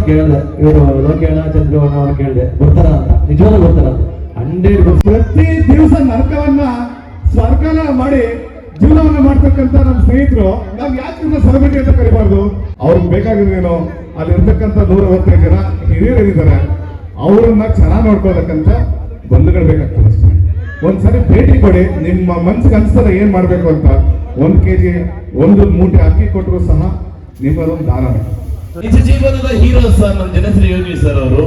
ಕೇಳಿದೆ, ಇವರು ಲೋಕೇಣ ಚಂದ್ರವಣ್ಣ ಅವ್ರು ಕೇಳಿದೆ ಬರ್ತಾರ ಅಂತ. ನಿಜವಾಗ್ಲೂ ಬರ್ತಾರ 100%. ಪ್ರತಿ ದಿವಸ ನರಕವನ್ನ ಸ್ವರ್ಗನ ಮಾಡಿ ಜೀವನವನ್ನ ಮಾಡ್ತಕ್ಕಂಥ ನಮ್ಮ ಸ್ನೇಹಿತರು ನಾವು ಯಾಕೆ ಸೆಲೆಬ್ರಿಟಿ ಅಂತ ಕರಿಬಾರ್ದು? ಅವ್ರಿಗೆ ಬೇಕಾಗಿದ್ದೇನೋ ಅಲ್ಲಿರ್ತಕ್ಕಂಥ 125 ಜನ ಹಿರಿಯರಿದ್ದಾರೆ, ಅವ್ರನ್ನ ಚೆನ್ನಾಗಿ ನೋಡ್ಕೋಬೇಕಂತ ಬಂಧುಗಳು ಬೇಕಾಗ್ತದೆ ಅಷ್ಟೇ. ಒಂದ್ಸರಿ ಭೇಟಿ ಕೊಡಿ, ನಿಮ್ಮ ಮನ್ಸಿಗೆ ಅನ್ಸ್ತದೆ ಏನ್ ಮಾಡ್ಬೇಕು ಅಂತ. 1 kg 1 ಮೂಟೆ ಅಕ್ಕಿ ಕೊಟ್ಟರು ಸಹ ನಿಮ್ಮದೊಂದು ದಾನ. ನಿಜ ಜೀವನದ ಹೀರೋ ಸರ್ ನಮ್ಮ ಜನಶ್ರೀ ಯೋಗಿ ಸರ್ ಅವರು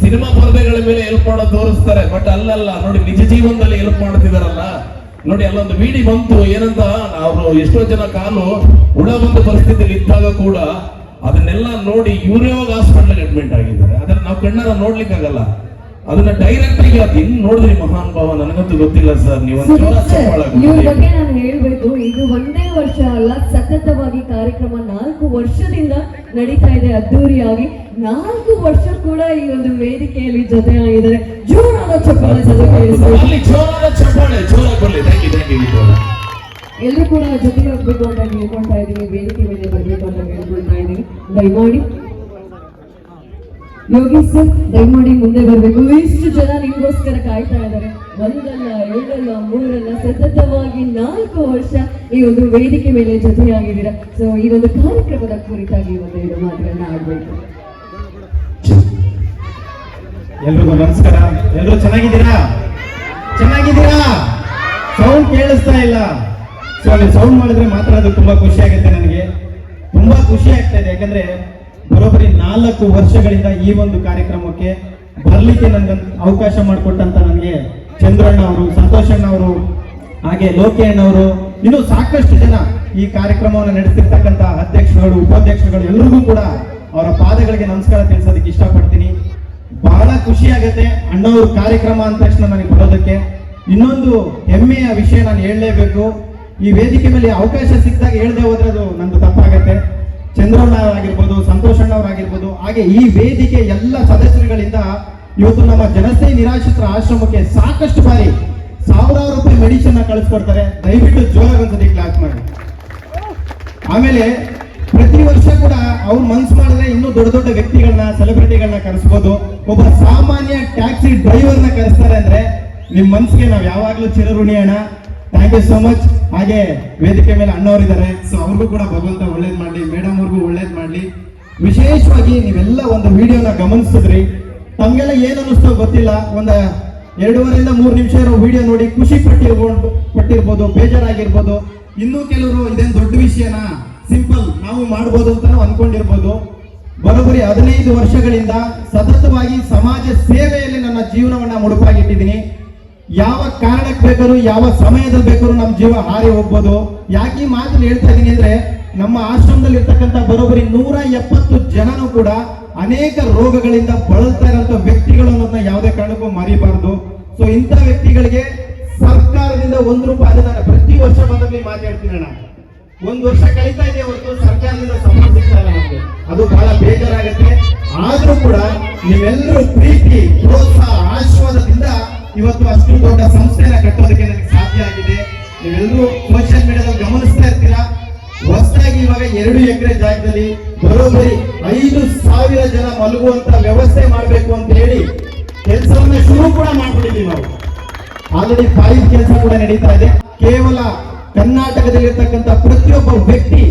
ಸಿನಿಮಾ ಪರದೆಗಳ ಮೇಲೆ ಹೆಲ್ಪ್ ಮಾಡೋ ತೋರಿಸ್ತಾರೆ, ಬಟ್ ಅಲ್ಲಲ್ಲ ನೋಡಿ ನಿಜ ಜೀವನದಲ್ಲಿ ಹೆಲ್ಪ್ ಮಾಡ್ತಿದಾರಲ್ಲ ನೋಡಿ. ಅಲ್ಲೊಂದು ವಿಡಿ ಬಂತು ಏನಂತ, ಅವರು ಎಷ್ಟೋ ಜನ ಕಾಲು ಉಡ ಬಂದ ಪರಿಸ್ಥಿತಿಯಲ್ಲಿ ಇದ್ದಾಗ ಕೂಡ ಅದನ್ನೆಲ್ಲ ನೋಡಿ ಇವರೇ ಹೋಗಿ ಹಾಸ್ಪಿಟಲ್ ಅಡ್ಮಿಟ್ ಆಗಿದ್ದಾರೆ. ಅದನ್ನ ನಾವು ಕಣ್ಣಾರ ನೋಡ್ಲಿಕ್ಕಾಗಲ್ಲ. ಅದನ್ನ ಡೈರೆಕ್ಟ್ ಆಗಿ ಅದು ಹೆಂಗ್ ನೋಡಿದ್ರಿ ಮಹಾನ್ ಭಾವ ನನಗಂತೂ ಗೊತ್ತಿಲ್ಲ ಸರ್. ಇವ್ರ ಬಗ್ಗೆ ನಾನು ಹೇಳ್ಬೇಕು, ಇದು ಒಂದೇ ವರ್ಷ ಅಲ್ಲ, ಸತತವಾಗಿ ಕಾರ್ಯಕ್ರಮ 4 ವರ್ಷದಿಂದ ನಡೀತಾ ಇದೆ ಅದ್ದೂರಿಯಾಗಿ. 4 ವರ್ಷ ಕೂಡ ಈ ಒಂದು ವೇದಿಕೆಯಲ್ಲಿ ಜೊತೆ ಆಗಿದ್ದಾರೆ. ಜೋರಾದ ಚಪ್ಪಾಳೆ ಎಲ್ಲರೂ ಕೂಡ ಜೊತೆಗೆ ಹೋಗ್ಬೇಕು ಅಂತ ಹೇಳ್ಕೊಳ್ತಾ ಇದ್ದೀನಿ, ವೇದಿಕೆ ಮೇಲೆ ಬರ್ಬೇಕು ಅಂತ ಹೇಳ್ಕೊಳ್ತಾ ಇದ್ದೀನಿ. ದಯಮಾಡಿ ಯೋಗಿ ಸರ್ ದಯಮಾಡಿ ಮುಂದೆ ಬರ್ಬೇಕು. ಇಷ್ಟು ಜನ ನಿಮ್ಗೋಸ್ಕರ ಕಾಯ್ತಾ ಇದ್ದಾರೆ. 1 ಅಲ್ಲ 2 ಅಲ್ಲ 3 ಅಲ್ಲ, ಸತತವಾಗಿ 4 ವರ್ಷ ಈ ಒಂದು ವೇದಿಕೆ ಮೇಲೆ ಜೊತೆಯಾಗಿದ್ದೀರಾ. ಸೊ ಈ ಒಂದು ಕಾರ್ಯಕ್ರಮದ ಕುರಿತಾಗಿ ಒಂದೆರಡು ಮಾತುಗಳನ್ನ ಆಡ್ಬೇಕು. ಎಲ್ರಿಗೂ ನಮಸ್ಕಾರ. ಎಲ್ರು ಚೆನ್ನಾಗಿದ್ದೀರಾ? ಸೌಂಡ್ ಕೇಳಿಸ್ತಾ ಇಲ್ಲ. ಸೊ ಅಲ್ಲಿ ಸೌಂಡ್ ಮಾಡಿದ್ರೆ ಮಾತಾಡೋದು ತುಂಬಾ ಖುಷಿ ಆಗುತ್ತೆ. ನನಗೆ ತುಂಬಾ ಖುಷಿ ಆಗ್ತಾ ಇದೆ, ಯಾಕಂದ್ರೆ ಬರೋಬ್ಬರಿ 4 ವರ್ಷಗಳಿಂದ ಈ ಒಂದು ಕಾರ್ಯಕ್ರಮಕ್ಕೆ ಬರ್ಲಿಕ್ಕೆ ನನ್ಗೆ ಅವಕಾಶ ಮಾಡಿಕೊಟ್ಟಂತ ನನಗೆ ಚಂದ್ರಣ್ಣ ಅವರು, ಸಂತೋಷಣ್ಣ ಅವರು, ಹಾಗೆ ಲೋಕೇಶ್ ಅವರು, ಇನ್ನು ಸಾಕಷ್ಟು ಜನ ಈ ಕಾರ್ಯಕ್ರಮವನ್ನು ನಡೆಸ್ತಿರ್ತಕ್ಕಂಥ ಅಧ್ಯಕ್ಷರುಗಳು, ಉಪಾಧ್ಯಕ್ಷರುಗಳು ಎಲ್ಲರಿಗೂ ಕೂಡ ಅವರ ಪಾದಗಳಿಗೆ ನಮಸ್ಕಾರ ತಿಳಿಸೋದಕ್ಕೆ ಇಷ್ಟಪಡ್ತೀನಿ. ಬಹಳ ಖುಷಿ ಆಗುತ್ತೆ ಅಣ್ಣವ್ರ ಕಾರ್ಯಕ್ರಮ ಅಂದ ತಕ್ಷಣ ನನಗೆ ಬರೋದಕ್ಕೆ. ಇನ್ನೊಂದು ಹೆಮ್ಮೆಯ ವಿಷಯ ನಾನು ಹೇಳಲೇಬೇಕು. ಈ ವೇದಿಕೆ ಮೇಲೆ ಅವಕಾಶ ಸಿಕ್ಕಿದಾಗ ಹೇಳದೆ ಹೋದ್ರೆ ಅದು ನಂದು ತಪ್ಪಾಗತ್ತೆ. ಚಂದ್ರಣ್ಣ ಅವರಾಗಿರ್ಬೋದು, ಸಂತೋಷಣ್ಣ ಅವರಾಗಿರ್ಬೋದು, ಹಾಗೆ ಈ ವೇದಿಕೆ ಎಲ್ಲ ಸದಸ್ಯರುಗಳಿಂದ ಇವತ್ತು ನಮ್ಮ ಜನಸ್ನೇಹಿ ನಿರಾಶ್ರಿತರ ಆಶ್ರಮಕ್ಕೆ ಸಾಕಷ್ಟು ಬಾರಿ ಸಾವಿರಾರು ರೂಪಾಯಿ ಮೆಡಿಸಿನ್ ಕಳಿಸ್ಕೊಡ್ತಾರೆ. ದಯವಿಟ್ಟು ಜೋರಾಗಿ ಒಂದ್ಸತಿ ಕ್ಲಾಸ್ ಮಾಡಿ. ಆಮೇಲೆ ಪ್ರತಿ ವರ್ಷ ಕೂಡ ಅವ್ರು ಮನ್ಸು ಮಾಡಿದ್ರೆ ಇನ್ನೂ ದೊಡ್ಡ ದೊಡ್ಡ ವ್ಯಕ್ತಿಗಳನ್ನ, ಸೆಲೆಬ್ರಿಟಿಗಳನ್ನ ಕರೆಸ್ಬೋದು. ಒಬ್ಬ ಸಾಮಾನ್ಯ ಟ್ಯಾಕ್ಸಿ ಡ್ರೈವರ್ನ ಕರೆಸ್ತಾರೆ ಅಂದ್ರೆ ನಿಮ್ ಮನ್ಸಿಗೆ ನಾವು ಯಾವಾಗ್ಲೂ ಚಿರಋಣಿ ಅಣ್ಣ. Thank you so much. ಹಾಗೆ ವೇದಿಕೆ ಮೇಲೆ ಅಣ್ಣವರಿದ್ದಾರೆ, ಸೊ ಅವ್ರಿಗೂ ಕೂಡ ಭಗವಂತ ಒಳ್ಳೇದ್ ಮಾಡ್ಲಿ, ಮೇಡಮ್ ಅವ್ರಿಗೂ ಒಳ್ಳೇದ್ ಮಾಡ್ಲಿ. ವಿಶೇಷವಾಗಿ ನೀವೆಲ್ಲ ಒಂದು ವಿಡಿಯೋನ ಗಮನಿಸಿದ್ರಿ, ತಮ್ಗೆಲ್ಲ ಏನ್ ಅನ್ನಿಸ್ತೋ ಗೊತ್ತಿಲ್ಲ. ಒಂದು 2.5 3 ನಿಮಿಷ ಇರೋ ವಿಡಿಯೋ ನೋಡಿ ಖುಷಿ ಪಟ್ಟಿರ್ಬೋದು, ಬೇಜಾರಾಗಿರ್ಬೋದು. ಇನ್ನೂ ಕೆಲವರು ಇದೇನು ದೊಡ್ಡ ವಿಷಯನ, ಸಿಂಪಲ್ ನಾವು ಮಾಡ್ಬೋದು ಅಂತ ಅನ್ಕೊಂಡಿರ್ಬೋದು. ಬರೋಬ್ಬರಿ 15 ವರ್ಷಗಳಿಂದ ಸತತವಾಗಿ ಸಮಾಜ ಸೇವೆಯಲ್ಲಿ ನನ್ನ ಜೀವನವನ್ನ ಮುಡುಪಾಗಿಟ್ಟಿದ್ದೀನಿ. ಯಾವ ಕಾರಣಕ್ಕೆ ಬೇಕಾದ್ರೂ, ಯಾವ ಸಮಯದಲ್ಲಿ ಬೇಕಾದ್ರೂ ನಮ್ಮ ಜೀವ ಹಾರಿ ಹೋಗ್ಬೋದು. ಯಾಕೆ ಈ ಮಾತನ್ನು ಹೇಳ್ತಾ ಇದ್ದೀನಿ ಅಂದ್ರೆ, ನಮ್ಮ ಆಶ್ರಮದಲ್ಲಿ ಇರ್ತಕ್ಕಂಥ ಬರೋಬ್ಬರಿ 170 ಜನನು ಕೂಡ ಅನೇಕ ರೋಗಗಳಿಂದ ಬಳಲ್ತಾ ಇರುವಂತ ವ್ಯಕ್ತಿಗಳು ಅನ್ನೋದನ್ನ ಯಾವುದೇ ಕಾರಣಕ್ಕೂ ಮರಿಬಾರ್ದು. ಸೊ ಇಂಥ ವ್ಯಕ್ತಿಗಳಿಗೆ ಸರ್ಕಾರದಿಂದ 1 ರೂಪಾಯಿ ನಾನು ಪ್ರತಿ ವರ್ಷ ಬಂದಲ್ಲಿ ಮಾತಾಡ್ತೀನಿ ಅಣ್ಣ. 1 ವರ್ಷ ಕಳೀತಾ ಇದೆ ಹೊರತು ಸರ್ಕಾರದಿಂದ ಸಂಬಳ ಸಿಗ್ತಾ ಇಲ್ಲ ನಮಗೆ. ಅದು ಬಹಳ ಬೇಜಾರಾಗುತ್ತೆ. ಆದ್ರೂ ಕೂಡ ನೀವೆಲ್ಲರೂ ಪ್ರೀತಿ, ಪ್ರೋತ್ಸಾಹ, ಆಶೀರ್ವಾದದಿಂದ ಇವತ್ತು ಅಷ್ಟು ದೊಡ್ಡ ಸಂಸ್ಥೆನ ಕಟ್ಟೋದಕ್ಕೆ ನನಗೆ ಸಾಧ್ಯ ಆಗಿದೆ. ನೀವೆಲ್ಲರೂ ಸೋಷಿಯಲ್ ಮೀಡಿಯಾದಲ್ಲಿ ಗಮನಿಸ್ತಾ ಇರ್ತೀರಾ. ಹೊಸದಾಗಿ ಇವಾಗ 2 ಎಕರೆ ಜಾಗದಲ್ಲಿ ಬರೋಬ್ಬರಿ 5,000 ಜನ ಮಲಗುವಂತ ವ್ಯವಸ್ಥೆ ಮಾಡಬೇಕು ಅಂತ ಹೇಳಿ ಕೆಲಸವನ್ನ ಶುರು ಕೂಡ ಮಾಡ್ಬಿಟ್ಟಿದ್ದೀವಿ ನಾವು. ಆಲ್ರೆಡಿ 5 ಕೆಲಸ ಕೂಡ ನಡೀತಾ ಇದೆ. ಕೇವಲ ಕರ್ನಾಟಕದಲ್ಲಿರ್ತಕ್ಕಂಥ ಪ್ರತಿಯೊಬ್ಬ ವ್ಯಕ್ತಿ,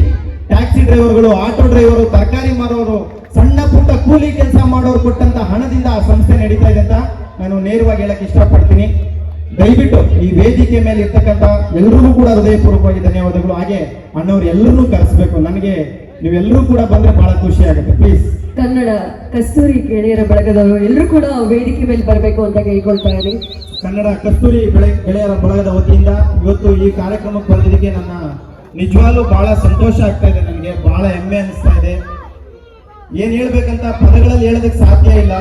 ಟ್ಯಾಕ್ಸಿ ಡ್ರೈವರ್ಗಳು, ಆಟೋ ಡ್ರೈವರು, ತರಕಾರಿ ಮಾರೋರು, ಸಣ್ಣ ಪುಟ್ಟ ಕೂಲಿ ಕೆಲಸ ಮಾಡೋರು ಕೊಟ್ಟಂತ ಹಣದಿಂದ ಆ ಸಂಸ್ಥೆ ನಡೀತಾ ಇದೆ ಅಂತ ನಾನು ನೇರವಾಗಿ ಹೇಳಕ್ ಇಷ್ಟಪಡ್ತೀನಿ. ದಯವಿಟ್ಟು ಈ ವೇದಿಕೆ ಮೇಲೆ ಇರ್ತಕ್ಕಂಥ ಎಲ್ಲರಿಗೂ ಕೂಡ ಹೃದಯಪೂರ್ವಕವಾಗಿ ಧನ್ಯವಾದಗಳು. ಹಾಗೆ ಅಣ್ಣವ್ರು ಎಲ್ಲರನ್ನೂ ಕರೆಸಬೇಕು. ನನಗೆ ನೀವೆಲ್ಲರೂ ಕೂಡ ಬಂದ್ರೆ ಬಹಳ ಖುಷಿ ಆಗುತ್ತೆ. ಪ್ಲೀಸ್ ಕನ್ನಡ ಕಸ್ತೂರಿ ಗೆಳೆಯರ ಬಳಗದವರು ಎಲ್ಲರೂ ಕೂಡ ವೇದಿಕೆ ಮೇಲೆ ಬರಬೇಕು ಅಂತ ಕೇಳ್ಕೊಳ್ತಾ ಇದ್ದೀನಿ. ಕನ್ನಡ ಕಸ್ತೂರಿ ಗೆಳೆಯರ ಬಳಗದ ವತಿಯಿಂದ ಇವತ್ತು ಈ ಕಾರ್ಯಕ್ರಮಕ್ಕೆ ಬಂದಿದ್ದಕ್ಕೆ ನನ್ನ ನಿಜವಾಗ್ಲೂ ಬಹಳ ಸಂತೋಷ ಆಗ್ತಾ ಇದೆ. ನನಗೆ ಬಹಳ ಹೆಮ್ಮೆ ಅನಿಸ್ತಾ ಇದೆ. ಏನ್ ಹೇಳ್ಬೇಕಂತ ಪದಗಳಲ್ಲಿ ಹೇಳೋದಕ್ಕೆ ಸಾಧ್ಯ ಇಲ್ಲ.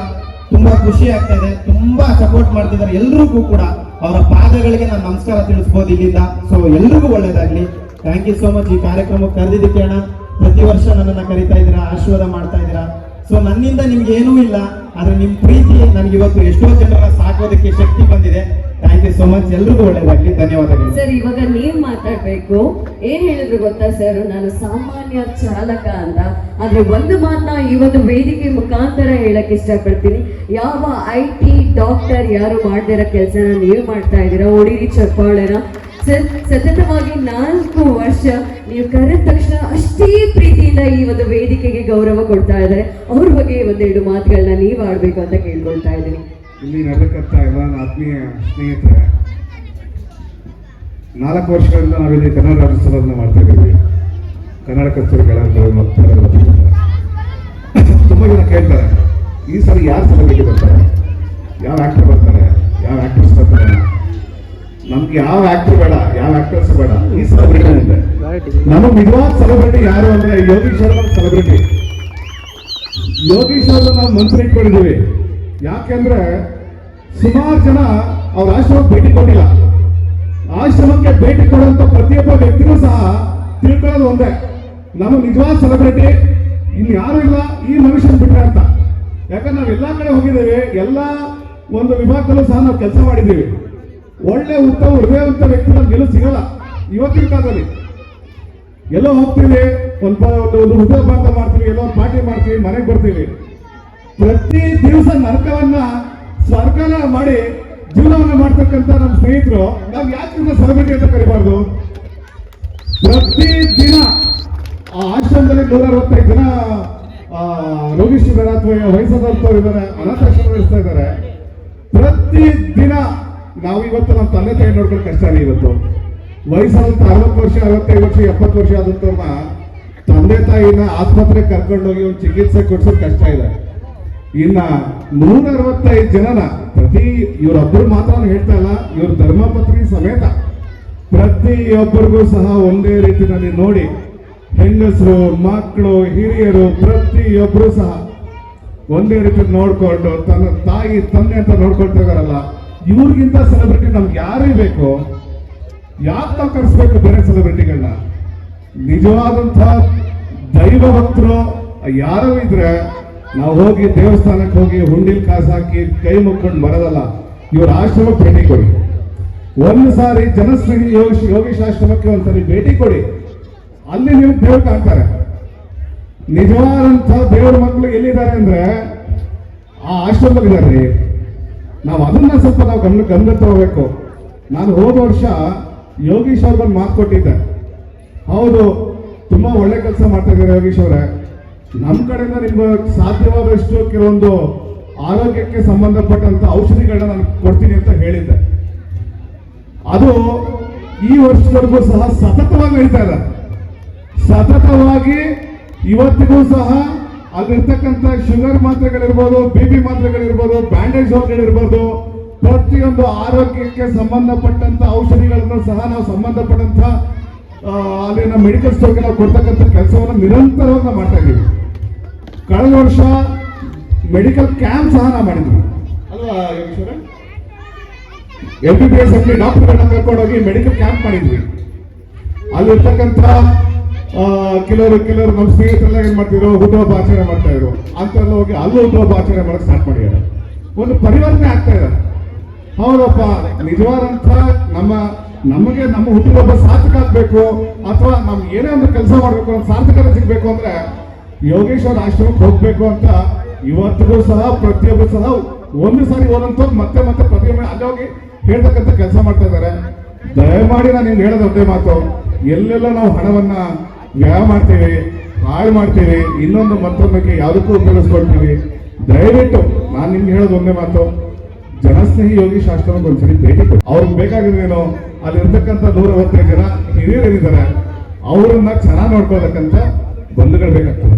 ತುಂಬಾ ಖುಷಿ ಆಗ್ತಾ ಇದೆ. ತುಂಬಾ ಸಪೋರ್ಟ್ ಮಾಡ್ತಿದ್ದಾರೆ. ಎಲ್ರಿಗೂ ಕೂಡ ಅವರ ಪಾದಗಳಿಗೆ ನಾನು ನಮಸ್ಕಾರ ತಿಳಿಸ್ಬೋದು ಇಲ್ಲಿಂದ. ಸೊ ಎಲ್ರಿಗೂ ಒಳ್ಳೇದಾಗ್ಲಿ. Thank you so much. ಈ ಕಾರ್ಯಕ್ರಮಕ್ಕೆ ಕರೆದಿದ್ದಕ್ಕೆ ಅಣ್ಣ. ಪ್ರತಿ ವರ್ಷ ನನ್ನನ್ನು ಕರಿತಾ ಇದ್ದೀರಾ, ಆಶೀರ್ವಾದ ಮಾಡ್ತಾ ಇದ್ದೀರಾ. ಸೊ ನನ್ನಿಂದ ನಿಮ್ಗೆ ಏನೂ ಇಲ್ಲ, ಆದ್ರೆ ನಿಮ್ ಪ್ರೀತಿ ನನಗೆ ಇವತ್ತು ಎಷ್ಟೋ ಜನರ ಸಾಕೋದಕ್ಕೆ ಶಕ್ತಿ ಬಂದಿದೆ. Thank thank you so much. ಎಲ್ರಿಗೂ ಒಳ್ಳೇದಾಗ್ಲಿ. ಧನ್ಯವಾದಗಳು. ಸರ್, ಇವಾಗ ನೀವ್ ಮಾತಾಡ್ಬೇಕು. ಏನ್ ಹೇಳಿದ್ರು ಗೊತ್ತಾ ಸರ್, ನಾನು ಸಾಮಾನ್ಯ ಚಾಲಕ ಅಂತ. ಆದ್ರೆ ಒಂದು ಮಾತನ್ನ ಈ ಒಂದು ವೇದಿಕೆ ಮುಖಾಂತರ ಹೇಳಕ್ ಇಷ್ಟಪಡ್ತೀನಿ. ಯಾವ IT ಡಾಕ್ಟರ್ ಯಾರು ಮಾಡ್ದಿರೋ ಕೆಲಸನ ನೀವು ಮಾಡ್ತಾ ಇದ್ದೀರಾ. ಹೊಡಿರಿ ಚಪ್ಪಾಳೆನ. ಸರ್, ಸತತವಾಗಿ 4 ವರ್ಷ ನೀವು ಕರೆದ ತಕ್ಷಣ ಅಷ್ಟೇ ಪ್ರೀತಿಯಿಂದ ಈ ಒಂದು ವೇದಿಕೆಗೆ ಗೌರವ ಕೊಡ್ತಾ ಇದ್ದಾರೆ. ಅವ್ರ ಬಗ್ಗೆ ಒಂದೆರಡು ಮಾತುಗಳನ್ನ ನೀವು ಆಡ್ಬೇಕು ಅಂತ ಕೇಳ್ಕೊಳ್ತಾ ಇದ್ದೀನಿ. ಇಲ್ಲಿ ನಡೆದಕ್ಕಂತ ಎಲ್ಲ ನನ್ನ ಆತ್ಮೀಯ ಸ್ನೇಹಿತರೆ, 4 ವರ್ಷಗಳಿಂದ ನಾವಿಲ್ಲಿ ಕನ್ನಡ ರಾಜ್ಯೋತ್ಸವವನ್ನು ಮಾಡ್ತಾ ಇದ್ದೀವಿ. ಕನ್ನಡ ಕಸ್ತೂರಿ ತುಂಬ ಜನ ಕೇಳ್ತಾರೆ, ಈ ಸಲ ಯಾರು ಸೆಲೆಬ್ರಿಟಿ ಬರ್ತಾರೆ, ಯಾವ ಆಕ್ಟರ್ ಬರ್ತಾರೆ, ಯಾವ ಆಕ್ಟರ್ಸ್ ಬರ್ತಾರೆ. ನಮ್ಗೆ ಯಾವ ಆಕ್ಟರ್ ಬೇಡ, ಯಾವ ಆಕ್ಟರ್ಸ್ ಬೇಡ, ಈ ಸೆಲೆಬ್ರಿಟಿ ಇದೆ. ನಮಗೆ ನಿಜವಾದ ಸೆಲೆಬ್ರಿಟಿ ಯಾರು ಅಂದ್ರೆ ಯೋಗೀಶ್ ಅವ್ರ ಸೆಲೆಬ್ರಿಟಿ. ಯೋಗೀಶ್ ಅವ್ರನ್ನ ನಾವು ಮನಸ್ಸಲ್ಲಿ ಇಟ್ಕೊಂಡಿದ್ದೀವಿ. ಯಾಕೆಂದ್ರೆ ಸುಮಾರು ಜನ ಅವ್ರ ಆಶ್ರಮಕ್ಕೆ ಭೇಟಿ ಕೊಟ್ಟಿಲ್ಲ. ಆಶ್ರಮಕ್ಕೆ ಭೇಟಿ ಕೊಡುವಂತ ಪ್ರತಿಯೊಬ್ಬ ವ್ಯಕ್ತಿಗೂ ಸಹ ತಿಳ್ಕೊಳ್ಳೋದು ಒಂದೇ, ನಮ್ಮ ನಿಜವಾದ ಸೆಲೆಬ್ರಿಟಿ ಇನ್ನು ಯಾರು ಇಲ್ಲ, ಈ ಮನುಷ್ಯನ್ ಬಿಟ್ರೆ ಅಂತ. ಯಾಕಂದ್ರೆ ನಾವು ಎಲ್ಲಾ ಕಡೆ ಹೋಗಿದ್ದೇವೆ, ಎಲ್ಲ ಒಂದು ವಿಭಾಗದಲ್ಲೂ ಸಹ ನಾವು ಕೆಲಸ ಮಾಡಿದ್ದೀವಿ. ಒಳ್ಳೆ ಉತ್ತಮ ಹೃದಯವಂತ ವ್ಯಕ್ತಿ ನಮ್ಗೆಲ್ಲೂ ಸಿಗಲ್ಲ ಇವತ್ತಿನ ಕಾಲದಲ್ಲಿ. ಎಲ್ಲೋ ಹೋಗ್ತೀವಿ, ಒಂದು ಹೃದಯ ಪಾಠ ಮಾಡ್ತೀವಿ, ಎಲ್ಲೋ ಒಂದು ಪಾರ್ಟಿ ಮಾಡ್ತೀವಿ, ಮನೆಗೆ ಬರ್ತೀವಿ. ಪ್ರತಿ ದಿವಸ ನರಕವನ್ನ ಸ್ವರ್ಗನ ಮಾಡಿ ಜೀವನವನ್ನ ಮಾಡ್ತಕ್ಕಂಥ ನಮ್ಮ ಸ್ನೇಹಿತರು ನಾವು ಯಾಕೆ ಸೆಲೆಬ್ರಿಟಿ ಅಂತ ಕರಿಬಾರ್ದು? ಪ್ರತಿ ದಿನ ಆ ಆಶ್ರಮದಲ್ಲಿ 165 ಜನ ರೋಗಿಷ್ಠರಿದ್ದಾರೆ ಅಥವಾ ವಯಸ್ಸಾದವರು ಇದ್ದಾರೆ, ಅನಾಥಾಶ್ರಮ ನಡೆಸ್ತಾ ಇದ್ದಾರೆ. ಪ್ರತಿ ದಿನ ನಾವು ಇವತ್ತು ನಮ್ಮ ತಂದೆ ತಾಯಿ ನೋಡ್ಕೊಂಡು ಕಷ್ಟ ಇದೆ. ಇವತ್ತು ವಯಸ್ಸಾದಂತ 60 ವರ್ಷ 65 ವರ್ಷ 70 ವರ್ಷ ಆದಂತವ್ರನ್ನ ತಂದೆ ತಾಯಿನ ಆಸ್ಪತ್ರೆಗೆ ಕರ್ಕೊಂಡೋಗಿ ಒಂದು ಚಿಕಿತ್ಸೆ ಕೊಡ್ಸೋದು ಕಷ್ಟ ಇದೆ. ಇನ್ನ 165 ಜನನ ಪ್ರತಿ ಇವರೊಬ್ಬರು ಮಾತ್ರ ಹೇಳ್ತಾ ಇಲ್ಲ, ಇವ್ರ ಧರ್ಮಪತ್ನಿ ಸಮೇತ ಪ್ರತಿಯೊಬ್ಬರಿಗೂ ಸಹ ಒಂದೇ ರೀತಿಯಲ್ಲಿ ನೋಡಿ, ಹೆಂಗಸರು, ಮಕ್ಕಳು, ಹಿರಿಯರು ಪ್ರತಿಯೊಬ್ಬರು ಸಹ ಒಂದೇ ರೀತಿ ನೋಡ್ಕೊಂಡು ತನ್ನ ತಾಯಿ ತಂದೆ ಅಂತ ನೋಡ್ಕೊಳ್ತಾ ಇದಾರಲ್ಲ, ಇವ್ರಿಗಿಂತ ಸೆಲೆಬ್ರಿಟಿ ನಮ್ಗೆ ಯಾರೇ ಬೇಕು? ಯಾಕೆ ನಾವು ಕರೆಸ್ಬೇಕು ಬೇರೆ ಸೆಲೆಬ್ರಿಟಿಗಳನ್ನ? ನಿಜವಾದಂತಹ ದೈವ ಭಕ್ತರು ಯಾರು ಇದ್ರೆ ನಾವು ಹೋಗಿ ದೇವಸ್ಥಾನಕ್ಕೆ ಹೋಗಿ ಹುಂಡಿಲ್ ಕಾಸು ಹಾಕಿ ಕೈ ಮುಕ್ಕೊಂಡು ಬರೋದಲ್ಲ, ಇವ್ರ ಆಶ್ರಮಕ್ಕೆ ಭೇಟಿ ಕೊಡಿ. ಒಂದು ಸಾರಿ ಜನಸ್ನೇಹಿ ಯೋಗೀಶ್ ಆಶ್ರಮಕ್ಕೆ ಒಂದ್ಸರಿ ಭೇಟಿ ಕೊಡಿ, ಅಲ್ಲಿ ನೀವು ದೇವ್ರು ಕಾಣ್ತಾರೆ. ನಿಜವಾದಂತಹ ದೇವ್ರ ಮಕ್ಕಳು ಎಲ್ಲಿದ್ದಾರೆ ಅಂದ್ರೆ ಆ ಆಶ್ರಮದಲ್ಲಿ ಇದ್ದಾರೆ. ನಾವು ಅದನ್ನ ಸ್ವಲ್ಪ ನಾವು ಗಮನ ತಗೋಬೇಕು. ನಾನು ಹೋದ ವರ್ಷ ಯೋಗೀಶ್ ಅವ್ರಿಗೊಂದು ಮಾತು ಕೊಟ್ಟಿದ್ದೆ. ಹೌದು, ತುಂಬಾ ಒಳ್ಳೆ ಕೆಲಸ ಮಾಡ್ತಾ ಇದ್ದಾರೆ ಯೋಗೀಶ್ ಅವರೇ. ನಮ್ಮ ಕಡೆಯಿಂದ ನಿಮ್ಗೆ ಸಾಧ್ಯವಾದಷ್ಟು ಕೆಲವೊಂದು ಆರೋಗ್ಯಕ್ಕೆ ಸಂಬಂಧಪಟ್ಟಂತ ಔಷಧಿಗಳನ್ನ ನಾನು ಕೊಡ್ತೀನಿ ಅಂತ ಹೇಳಿದ್ದೆ. ಅದು ಈ ವರ್ಷದವರೆಗೂ ಸಹ ಸತತವಾಗಿ ನಡೀತಾ ಇದೆ. ಸತತವಾಗಿ ಇವತ್ತಿಗೂ ಸಹ ಅಲ್ಲಿರ್ತಕ್ಕಂಥ ಶುಗರ್ ಮಾತ್ರೆಗಳಿರ್ಬೋದು, BP ಮಾತ್ರೆಗಳಿರ್ಬೋದು, ಬ್ಯಾಂಡೇಜ್ ಗಳಿರ್ಬೋದು, ಪ್ರತಿಯೊಂದು ಆರೋಗ್ಯಕ್ಕೆ ಸಂಬಂಧಪಟ್ಟಂತ ಔಷಧಿಗಳನ್ನು ಸಹ ನಾವು ಸಂಬಂಧಪಟ್ಟಂತ ಅಲ್ಲಿನ ಮೆಡಿಕಲ್ ಸ್ಟೋರ್ಗೆ ನಾವು ಕೊಡ್ತಕ್ಕಂಥ ಕೆಲಸವನ್ನು ನಿರಂತರವಾಗಿ ನಾವು ಮಾಡ್ತಾ ಇದ್ದೀವಿ. ಕಳೆದ ವರ್ಷ ಮೆಡಿಕಲ್ ಕ್ಯಾಂಪ್ ಸಹ ನಾವು ಮಾಡಿದ್ವಿ ಅಲ್ವಾ ಯೋಗೇಶ್ವರ? MBBS ಡಾಕ್ಟರ್ಗಳನ್ನ ಕರ್ಕೊಂಡೋಗಿ ಮೆಡಿಕಲ್ ಕ್ಯಾಂಪ್ ಮಾಡಿದ್ವಿ. ಅಲ್ಲಿರ್ತಕ್ಕಂಥ ಕೆಲವರು ನಮ್ಮ ಸ್ನೇಹಿತರೆಲ್ಲ ಏನ್ ಮಾಡ್ತಿದ್ರು, ಹುಟ್ಟುಹಬ್ಬ ಆಚರಣೆ ಮಾಡ್ತಾ ಇದ್ರು. ಅಂತೆಲ್ಲ ಹೋಗಿ ಅಲ್ಲೂ ಹುಟ್ಟುಹಬ್ಬ ಆಚರಣೆ ಮಾಡಕ್ ಸ್ಟಾರ್ಟ್ ಮಾಡಿದ್ದಾರೆ. ಒಂದು ಪರಿವರ್ತನೆ ಆಗ್ತಾ ಇದೆ. ಹೌದಪ್ಪ, ನಿಜವಾದಂತ ನಮಗೆ ನಮ್ಮ ಹುಟ್ಟುಹಬ್ಬ ಸಾರ್ಥಕ ಆಗ್ಬೇಕು, ಅಥವಾ ನಮ್ಗೆ ಏನೇ ಒಂದು ಕೆಲಸ ಮಾಡ್ಬೇಕು, ಒಂದು ಸಾರ್ಥಕತೆ ಸಿಗ್ಬೇಕು ಅಂದ್ರೆ ಯೋಗೇಶ್ ಅವ್ರ ಆಶ್ರಮಕ್ಕೆ ಹೋಗ್ಬೇಕು ಅಂತ ಇವತ್ತಿಗೂ ಸಹ ಪ್ರತಿಯೊಬ್ಬರು ಸಹ ಒಂದು ಸಾರಿ ಹೋದಂಥವ್ರು ಮತ್ತೆ ಮತ್ತೆ ಪ್ರತಿಯೊಬ್ಬರು ಅಲ್ಲಿ ಹೋಗಿ ಹೇಳ್ತಕ್ಕಂಥ ಕೆಲಸ ಮಾಡ್ತಾ ಇದ್ದಾರೆ. ದಯಮಾಡಿ ನಾನು ನಿಮ್ಗೆ ಹೇಳೋದು ಒಂದೇ ಮಾತು, ಎಲ್ಲೆಲ್ಲ ನಾವು ಹಣವನ್ನ ವ್ಯಯ ಮಾಡ್ತೀವಿ, ಹಾಳು ಮಾಡ್ತೀವಿ, ಇನ್ನೊಂದು ಮತ್ತೊಂದಕ್ಕೆ ಯಾವುದಕ್ಕೂ ಉಪಯೋಗಿಸ್ಕೊಳ್ತೀವಿ. ದಯವಿಟ್ಟು ನಾನು ನಿಮ್ಗೆ ಹೇಳೋದು ಒಂದೇ ಮಾತು, ಜನಸ್ನೇಹಿ ಯೋಗೀಶ್ ಆಶ್ರಮಕ್ಕೆ ಒಂದ್ಸರಿ ಭೇಟಿ ಕೊಡಿ. ಅವ್ರಿಗೆ ಬೇಕಾಗಿದ್ದೇನೋ ಅಲ್ಲಿರ್ತಕ್ಕಂಥ 165 ಜನ ಹಿರಿಯರಿದ್ದಾರೆ, ಅವರನ್ನ ಚೆನ್ನಾಗಿ ನೋಡ್ಕೋಬೇಕಂತ ಬಂಧುಗಳು ಬೇಕಾಗ್ತದೆ.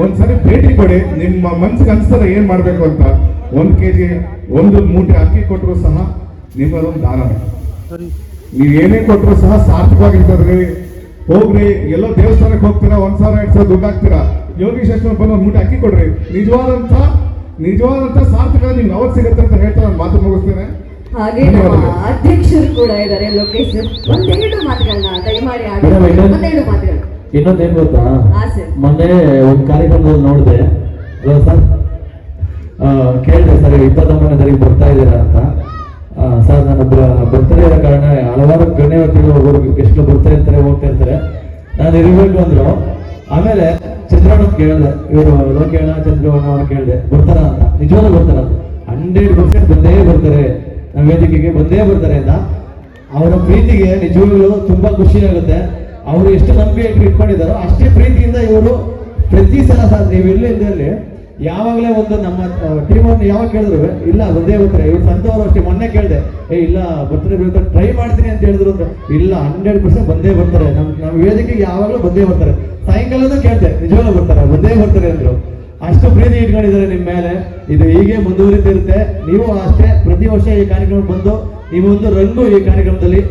ಒಂದ್ಸರಿ ಭೇಟಿ ಕೊಡಿ, ನಿಮ್ಮ ಮನ್ಸಿಗೆ ಅನ್ಸ್ತದೆ ಏನ್ ಮಾಡ್ಬೇಕು ಅಂತ. 1 kg 1 ಮೂಟೆ ಅಕ್ಕಿ ಕೊಟ್ಟರು ಸಹ ನಿಮ್ಮದೊಂದು ದಾನ. ನೀವ್ ಏನೇ ಕೊಟ್ಟರು ಸಹ ಸಾರ್ಥಕವಾಗಿರ್ತದ್ರಿ. ಹೋಗ್ರಿ, ಎಲ್ಲೋ ದೇವಸ್ಥಾನಕ್ಕೆ ಹೋಗ್ತೀರಾ, 1,000 2,000 ದುಡ್ಡು ಹಾಕ್ತೀರಾ, ಯೋಗೀಶ್ ಆಶ್ರಮಕ್ಕೆ ಬಂದು 1 ಮೂಟೆ ಅಕ್ಕಿ ಕೊಡ್ರಿ. ನಿಜವಾದಂತ ಸಾರ್ಥಕ ನಿಮ್ಗೆ ಅವತ್ತು ಸಿಗುತ್ತೆ ಅಂತ ಹೇಳ್ತಾ ನಾನು ಮಾತು ಮುಗಿಸ್ತೇನೆ. ಹಾಗೆ ನಮ್ಮ ಅಧ್ಯಕ್ಷರು ಕೂಡ ಇದ್ದಾರೆ, ಲೋಕೇಶ್. ಒಂದೆರಡು ಮಾತುಗಳನ್ನ ದಯಮಾಡಿ ಒಂದೆರಡು ಮಾತುಗಳು. ಇನ್ನೊಂದೇನ್ ಗೊತ್ತಾ, ಹಾ ಸರ್. ಮೊನ್ನೆ ಒಂದು ಕಾರ್ಯಕ್ರಮದಲ್ಲಿ ನೋಡಿದೆ ಸರ್, ಕೇಳಿದೆ ಸರ್ 29ನೇ ತಾರೀಕು ಬರ್ತಾ ಇದ್ದೀರಾ ಅಂತ. ಸರ್ ನನ್ನ ಬರ್ತಾರೆ ಇರೋ ಕಾರಣ ಹಲವಾರು ಗಣ್ಯ ವ್ಯಕ್ತಿಗಳು ಒಬ್ಬರು ಗೆಸ್ಟ್ಗಳು ಬರ್ತಾ ಇರ್ತಾರೆ ಹೋಗ್ತಾ ಇರ್ತಾರೆ, ನಾನು ಇರಬೇಕು ಅಂದ್ರು. ಆಮೇಲೆ ಚಂದ್ರಣ್ಣ ಕೇಳಿದೆ, ಇವರು ಲೋಕೇಣ ಚಂದ್ರಣ್ಣ ಅವ್ರು ಕೇಳಿದೆ ಬರ್ತಾರ ಅಂತ. ನಿಜವಾಗ್ಲೂ ಬರ್ತಾರ, 100% ಬಂದೇ ಬರ್ತಾರೆ, ನಮ್ಮ ವೇದಿಕೆಗೆ ಬಂದೇ ಬರ್ತಾರೆ ಅಂತ. ಅವರ ಪ್ರೀತಿಗೆ ನಿಜವಾಗ್ಲೂ ತುಂಬಾ ಖುಷಿ ಆಗುತ್ತೆ. ಅವರು ಎಷ್ಟು ನಂಬಿಕೆ ಇಟ್ಕೊಂಡಿದ್ದಾರೋ ಅಷ್ಟೇ ಪ್ರೀತಿಯಿಂದ ಇವರು ಪ್ರತಿ ಸಲ ಸರ್ ನೀವು ಇಲ್ಲಿ ಯಾವಾಗಲೇ ಒಂದು ನಮ್ಮ ಟೀಮನ್ನು ಯಾವಾಗ ಕೇಳಿದ್ರು ಇಲ್ಲ ಬಂದೇ ಬರ್ತಾರೆ. ಇವ್ರು ಸಂತವರು ಅಷ್ಟೇ ಮೊನ್ನೆ ಕೇಳಿದೆ, ಇಲ್ಲ ಬರ್ತಾರೆ ಟ್ರೈ ಮಾಡ್ತೀನಿ ಅಂತ ಹೇಳಿದ್ರು ಅಂದ್ರೆ ಇಲ್ಲ 100% ಬಂದೇ ಬರ್ತಾರೆ, ನಮ್ಮ ವೇದಿಕೆಗೆ ಯಾವಾಗಲೂ ಬಂದೇ ಬರ್ತಾರೆ. ಸಾಯಂಕಾಲನೂ ಕೇಳ್ತೆ ನಿಜವಾಗ್ಲೂ ಬಂದೇ ಬರ್ತಾರೆ ಅಂದ್ರು. ಅಷ್ಟು ಪ್ರೀತಿ ಇಟ್ಕೊಂಡಿದ್ದಾರೆ ನಿಮ್ಮ ಮೇಲೆ. ಇದು ಹೀಗೆ ಮುಂದುವರಿತಿರುತ್ತೆ. ನೀವು ಅಷ್ಟೇ ಪ್ರತಿ ವರ್ಷ ಈ ಕಾರ್ಯಕ್ರಮ ಬಂದು ನೀವು ಒಂದು ರಂಗು ಈ ಕಾರ್ಯಕ್ರಮದಲ್ಲಿ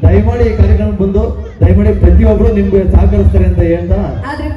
ದಯಮಾಡಿ ಈ ಕಾರ್ಯಕ್ರಮ ಬಂದು ದಯಮಾಡಿ ಪ್ರತಿಯೊಬ್ಬರು ನಿಮ್ಗೆ ಸಹಕರಿಸ್ತಾರೆ ಅಂತ ಹೇಳ್ತಾ ಆದ್ರೆ